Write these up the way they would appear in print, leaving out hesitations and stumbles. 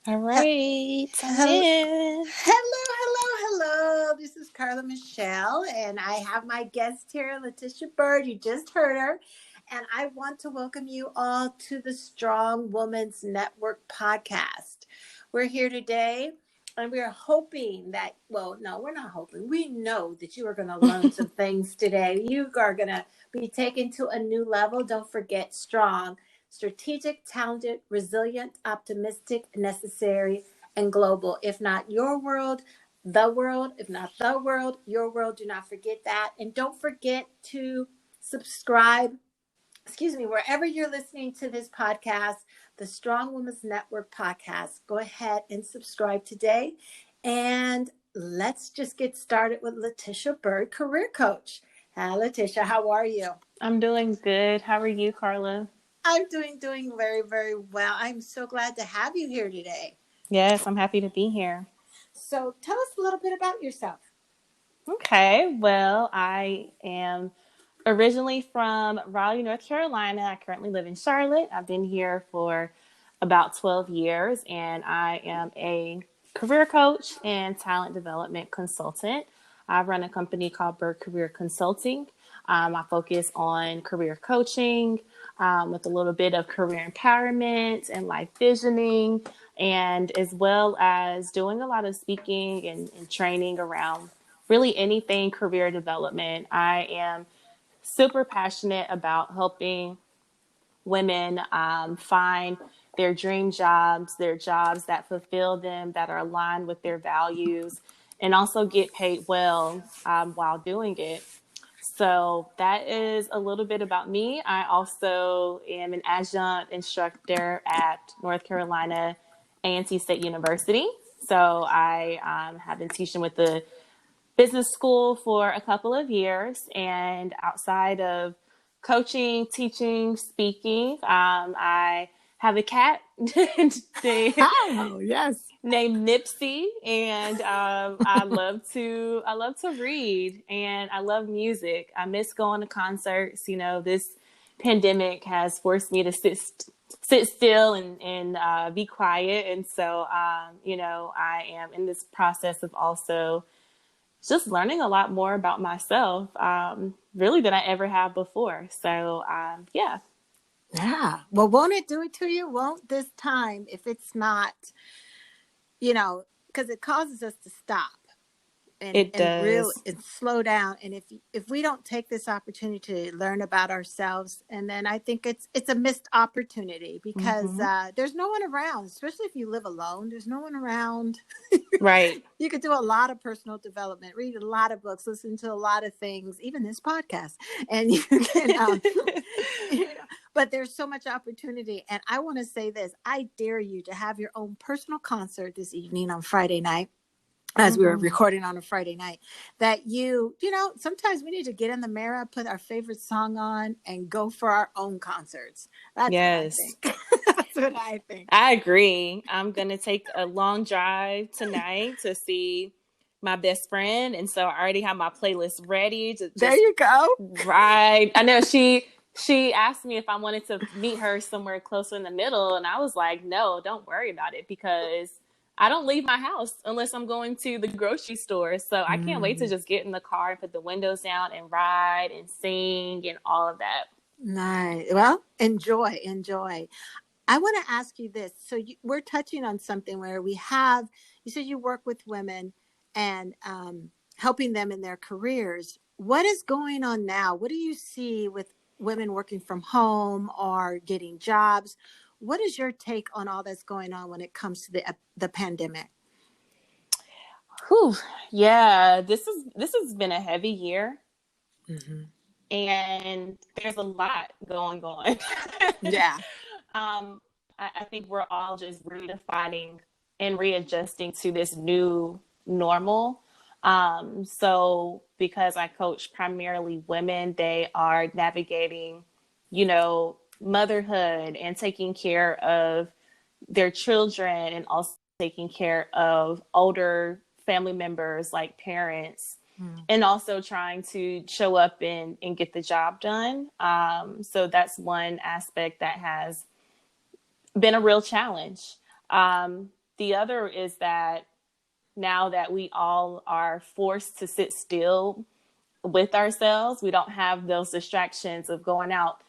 All He- right, I'm hel- in. hello. This is Carla Michelle, and I have my guest here, Latesha Byrd. You just heard her. And I want to welcome you all to the Strong Woman's Network podcast. We're here today, and we are hoping that, well, no, we're not hoping. We know that you are going to learn some things today. You are going to be taken to a new level. Don't forget, strong, strategic, talented, resilient, optimistic, necessary, and global. If not your world, the world. If not the world, your world. Do not forget that. And don't forget to subscribe, wherever you're listening to this podcast, the Strong Women's Network podcast. Go ahead and subscribe today. And let's just get started with Latesha Byrd, career coach. Hi, Latesha. How are you? I'm doing good. How are you, Carla? I'm doing very, very well. I'm so glad to have you here today. Yes, I'm happy to be here. So tell us a little bit about yourself. Okay, well, I am originally from Raleigh, North Carolina. I currently live in Charlotte. I've been here for about 12 years, and I am a career coach and talent development consultant. I run a company called Byrd Career Consulting. I focus on career coaching with a little bit of career empowerment and life visioning, and as well as doing a lot of speaking and training around really anything career development. I am super passionate about helping women find their dream jobs, their jobs that fulfill them, that are aligned with their values, and also get paid well while doing it. So that is a little bit about me. I also am an adjunct instructor at North Carolina A&T State University. So I have been teaching with the business school for a couple of years, and outside of coaching, teaching, speaking, I have a cat named Oh, yes. Nipsey, and I love to read, and I love music. I miss going to concerts. You know, this pandemic has forced me to sit still and be quiet, and so I am in this process of also just learning a lot more about myself, really than I ever have before. So, yeah. Yeah. Well, won't it do it to you? Won't this time if it's not, because it causes us to stop It and real does. and slow down. And if we don't take this opportunity to learn about ourselves, and then I think it's a missed opportunity because Hmm. there's no one around, especially if you live alone. There's no one around. Right. You could do a lot of personal development, read a lot of books, listen to a lot of things, even this podcast, and you can you know, but there's so much opportunity. And I want to say this: I dare you to have your own personal concert this evening on Friday night, as we were Hmm. recording on a Friday night, that sometimes we need to get in the mirror, put our favorite song on, and go for our own concerts. That's what I Yes. think. That's what I think. I agree. I'm going to take a long drive tonight to see my best friend. And so I already have my playlist ready to There just you go. ride. I know she asked me if I wanted to meet her somewhere closer in the middle. And I was like, no, don't worry about it, because I don't leave my house unless I'm going to the grocery store. So I can't wait to Mm, just get in the car and put the windows down and ride and sing and all of that. nice. Well, enjoy. I want to ask you this. So we're touching on something where you said you work with women and helping them in their careers. What is going on now? What do you see with women working from home or getting jobs? What is your take on all that's going on when it comes to the pandemic? Whew. Yeah, this has been a heavy year, Hmm. and there's a lot going on. Yeah. um, I think we're all just redefining and readjusting to this new normal. So because I coach primarily women, they are navigating, motherhood and taking care of their children, and also taking care of older family members like parents, Mm. and also trying to show up and get the job done. So that's one aspect that has been a real challenge. Um, the other is that now that we all are forced to sit still with ourselves, we don't have those distractions of going out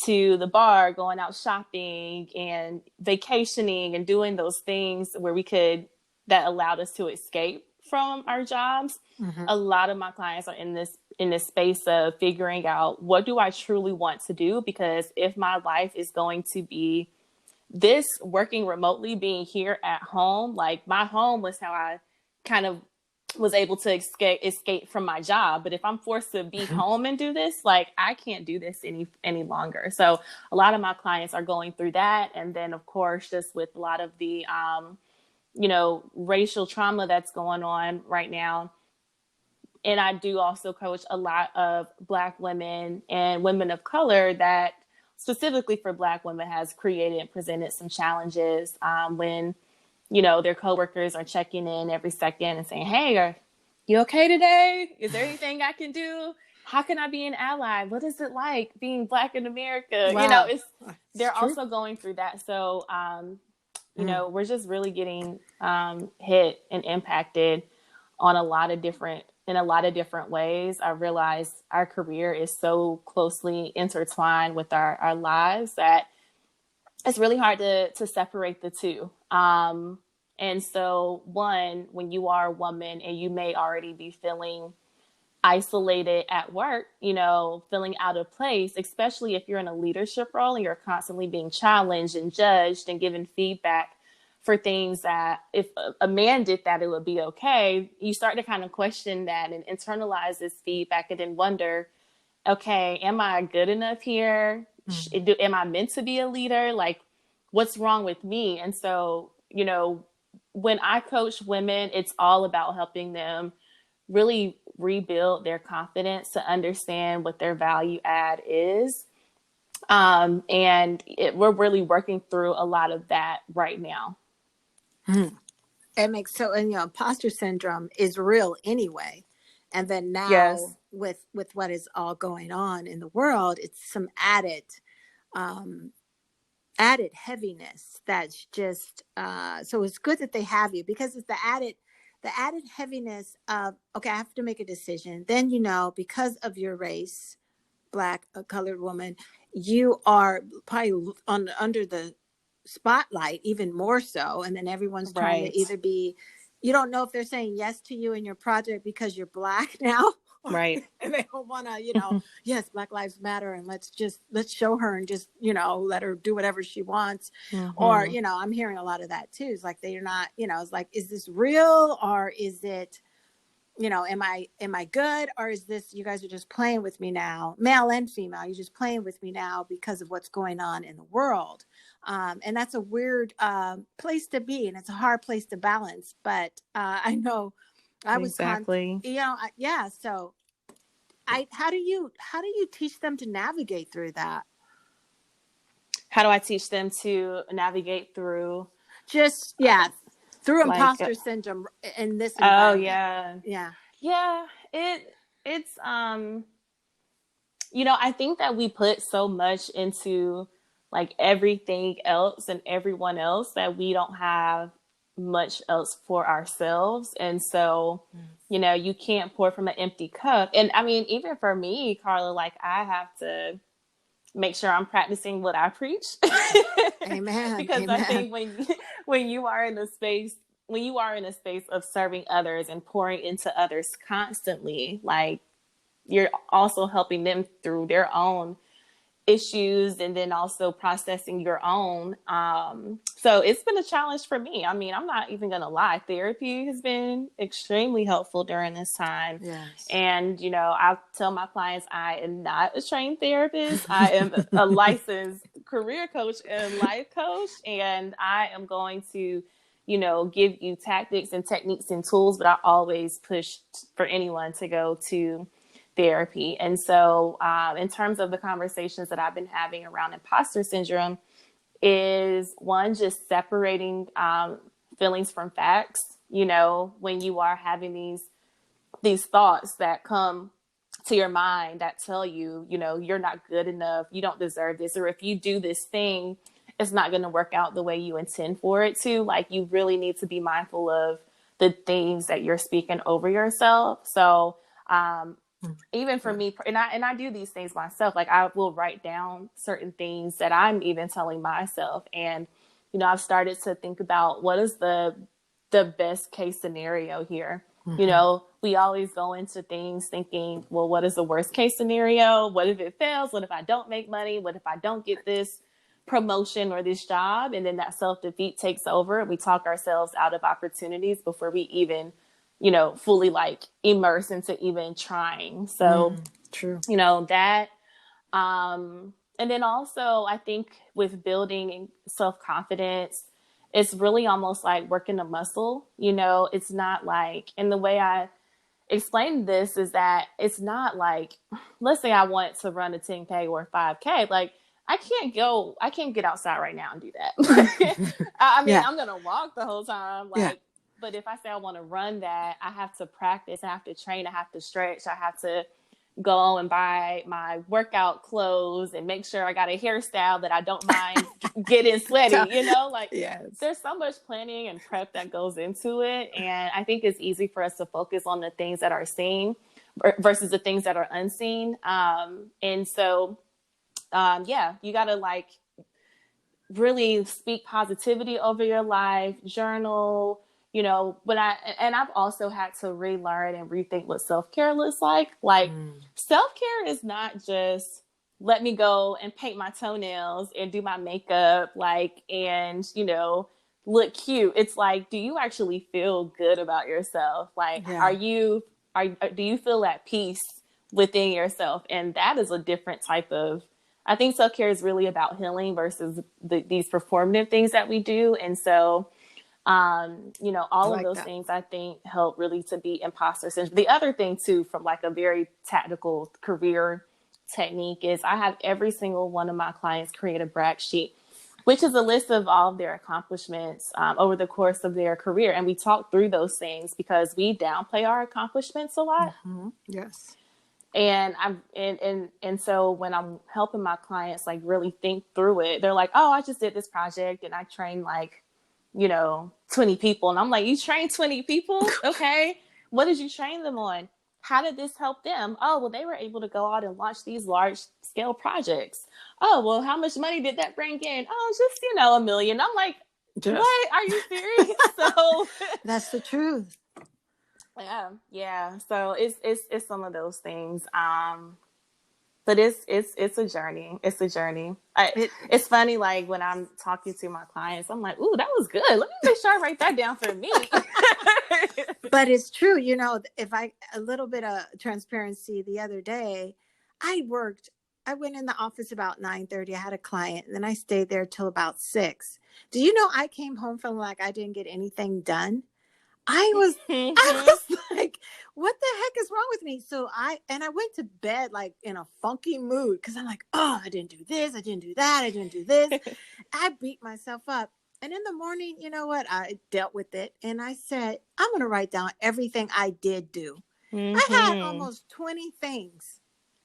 to the bar, going out shopping and vacationing and doing those things where we could, that allowed us to escape from our jobs. Mm-hmm. A lot of my clients are in this space of figuring out, what do I truly want to do? Because if my life is going to be this, working remotely, being here at home, like my home was how I kind of was able to escape from my job. But if I'm forced to be home and do this, like I can't do this any longer. So a lot of my clients are going through that. And then of course, just with a lot of the racial trauma that's going on right now. And I do also coach a lot of Black women and women of color that specifically for Black women has created and presented some challenges when, their coworkers are checking in every second and saying, hey, are you okay today? Is there anything I can do? How can I be an ally? What is it like being Black in America? Wow. They're It's true. also going through that. So, we're just really getting hit and impacted on in a lot of different ways. I realize our career is so closely intertwined with our lives that it's really hard to separate the two. And so one, when you are a woman and you may already be feeling isolated at work, feeling out of place, especially if you're in a leadership role and you're constantly being challenged and judged and given feedback for things that if a man did that, it would be okay. You start to kind of question that and internalize this feedback and then wonder, okay, am I good enough here? Am I meant to be a leader? Like, what's wrong with me? And so, when I coach women, it's all about helping them really rebuild their confidence to understand what their value add is. We're really working through a lot of that right now. It makes so, and imposter syndrome is real anyway. And then now Yes. with what is all going on in the world, it's some um, added heaviness that's just so it's good that they have you, because it's the added heaviness of, okay, I have to make a decision. Then, because of your race, Black, a colored woman, you are probably under the spotlight even more so. And then everyone's trying to Right. either be, you don't know if they're saying yes to you and your project because you're Black now, or Right. and they don't want to, yes, Black Lives Matter, and let's show her and just, let her do whatever she wants. Or, Mm-hmm. I'm hearing a lot of that too. It's like they're not, it's like, is this real, or is it, am I good, or is this, you guys are just playing with me now, male and female, you're just playing with me now because of what's going on in the world. And that's a weird place to be, and it's a hard place to balance. But I know I was Exactly. yeah. So how do you teach them to navigate through that? How do I teach them to navigate through, Just, yeah, through like, imposter syndrome in this oh environment. yeah, Yeah. yeah, it's I think that we put so much into like everything else and everyone else that we don't have much else for ourselves. And so, you can't pour from an empty cup. And I mean, even for me, Carla, like I have to make sure I'm practicing what I preach. Amen. Because I Amen. think when you are in a space of serving others and pouring into others constantly, like you're also helping them through their own issues and then also processing your own. So it's been a challenge for me. I mean, I'm not even going to lie. Therapy has been extremely helpful during this time. Yes. And, I tell my clients I am not a trained therapist. I am a licensed career coach and life coach. And I am going to, give you tactics and techniques and tools, but I always push for anyone to go to therapy. And so in terms of the conversations that I've been having around imposter syndrome is one, just separating feelings from facts. When you are having these thoughts that come to your mind that tell you, you're not good enough, you don't deserve this, or if you do this thing, it's not going to work out the way you intend for it to. Like, you really need to be mindful of the things that you're speaking over yourself. So, even for me, and I do these things myself. Like, I will write down certain things that I'm even telling myself. And, I've started to think about what is the best case scenario here. We always go into things thinking, well, what is the worst case scenario? What if it fails? What if I don't make money? What if I don't get this promotion or this job? And then that self-defeat takes over. We talk ourselves out of opportunities before we even, fully like immerse into even trying. So, True. That, and then also I think with building self-confidence, it's really almost like working a muscle. It's not like, and the way I explain this is that it's not like, let's say I want to run a 10K or 5K. Like, I can't get outside right now and do that. I mean, Yeah. I'm going to walk the whole time. Yeah. Like, but if I say I want to run that, I have to practice, I have to train, I have to stretch, I have to go and buy my workout clothes and make sure I got a hairstyle that I don't mind getting sweaty, like Yes. there's so much planning and prep that goes into it. And I think it's easy for us to focus on the things that are seen versus the things that are unseen. And so, you got to like really speak positivity over your life, journal, I've also had to relearn and rethink what self-care looks like. Like, self-care is not just let me go and paint my toenails and do my makeup, and, look cute. It's like, do you actually feel good about yourself? Like, Yeah. do you feel at peace within yourself? And that is a different type of, I think self-care is really about healing versus these performative things that we do. And so, all of those things I think help really to be imposter syndrome. The other thing too, from like a very tactical career technique, is I have every single one of my clients create a brag sheet, which is a list of all of their accomplishments over the course of their career. And we talk through those things because we downplay our accomplishments a lot. Yes. And so when I'm helping my clients like really think through it, they're like, oh, I just did this project and I trained like, 20 people. And I'm like, you trained 20 people? Okay. What did you train them on? How did this help them? Oh, well, they were able to go out and launch these large scale projects. Oh, well, how much money did that bring in? Oh, just, $1 million. I'm like, what? Are you serious? So that's the truth. Yeah. So it's some of those things. But it's a journey. It's a journey. It's funny, like when I'm talking to my clients, I'm like, "Ooh, that was good. Let me make sure I write that down for me." But it's true, a little bit of transparency. The other day, I went in the office about 9:30. I had a client, and then I stayed there till about 6. Do you know I came home from like I didn't get anything done? I was like, what the heck is wrong with me? So I went to bed like in a funky mood because I'm like, oh, I didn't do this, I didn't do that, I didn't do this. I beat myself up. And in the morning, you know what? I dealt with it and I said, I'm going to write down everything I did do. I had almost 20 things.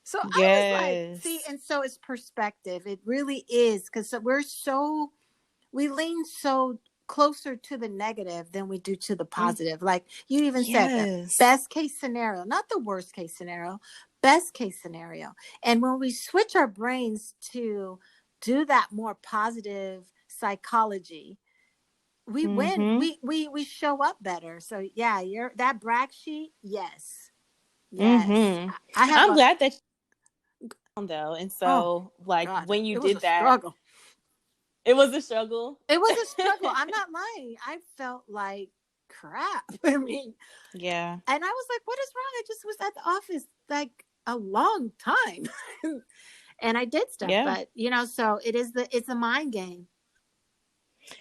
So I was like, see, and so it's perspective. It really is, because we lean so closer to the negative than we do to the positive. Like you even said, the best case scenario, not the worst case scenario, best case scenario. And when we switch our brains to do that more positive psychology, we win. We show up better. So yeah, that brag sheet. Yes. I'm glad that you though. And so when you did that, struggle. It was a struggle. It was a struggle. I'm not lying. I felt like crap. I mean, yeah. And I was like, what is wrong? I just was at the office like a long time. And I did stuff, but so it's a mind game.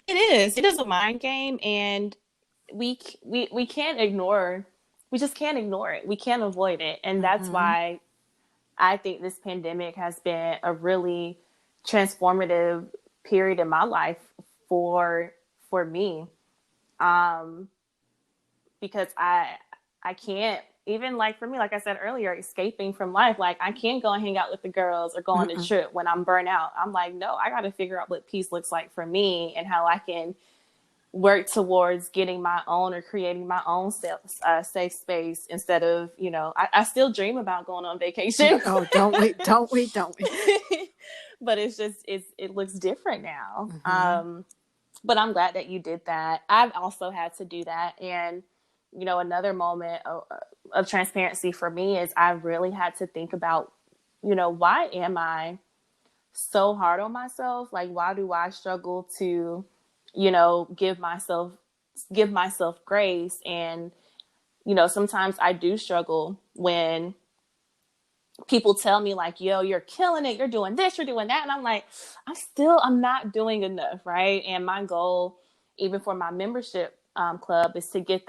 It is. It is a mind game, and we can't ignore. We just can't ignore it. We can't avoid it, and that's why I think this pandemic has been a really transformative period in my life for me, because I can't even like for me, like I said earlier, escaping from life. Like I can't go and hang out with the girls or go on a Mm-mm. trip when I'm burnt out. I'm like, no, I got to figure out what peace looks like for me and how I can work towards getting my own or creating my own safe space instead of, I still dream about going on vacation. Oh, don't we? Don't we? Don't we? But it looks different now. Mm-hmm. But I'm glad that you did that. I've also had to do that. And, another moment of transparency for me is I really had to think about, why am I so hard on myself? Like, why do I struggle to, give myself grace? And, sometimes I do struggle when people tell me like, yo, you're killing it, you're doing this, you're doing that. And I'm like, I'm not doing enough. Right. And my goal, even for my membership club, is to get